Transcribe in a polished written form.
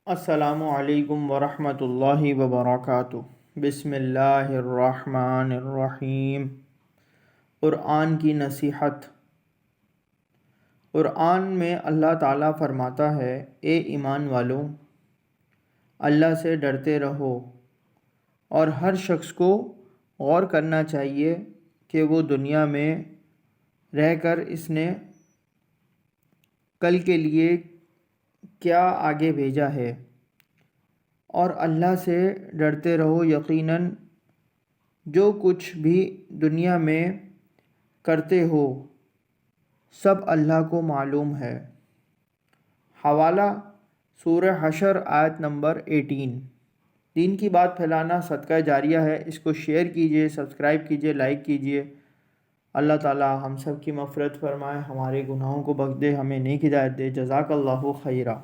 السلام علیکم ورحمۃ اللہ وبرکاتہ۔ بسم اللہ الرحمن الرحیم۔ قرآن کی نصیحت۔ قرآن میں اللہ تعالیٰ فرماتا ہے، اے ایمان والو، اللہ سے ڈرتے رہو، اور ہر شخص کو غور کرنا چاہیے کہ وہ دنیا میں رہ کر اس نے کل کے لیے کیا آگے بھیجا ہے، اور اللہ سے ڈرتے رہو۔ یقیناً جو کچھ بھی دنیا میں کرتے ہو سب اللہ کو معلوم ہے۔ حوالہ سورہ حشر آیت نمبر 18۔ دین کی بات پھیلانا صدقہ جاریہ ہے، اس کو شیئر کیجئے، سبسکرائب کیجئے، لائک کیجئے۔ اللہ تعالیٰ ہم سب کی مغفرت فرمائے، ہمارے گناہوں کو بخش دے، ہمیں نیک ہدایت دے۔ جزاک اللہ خیرہ۔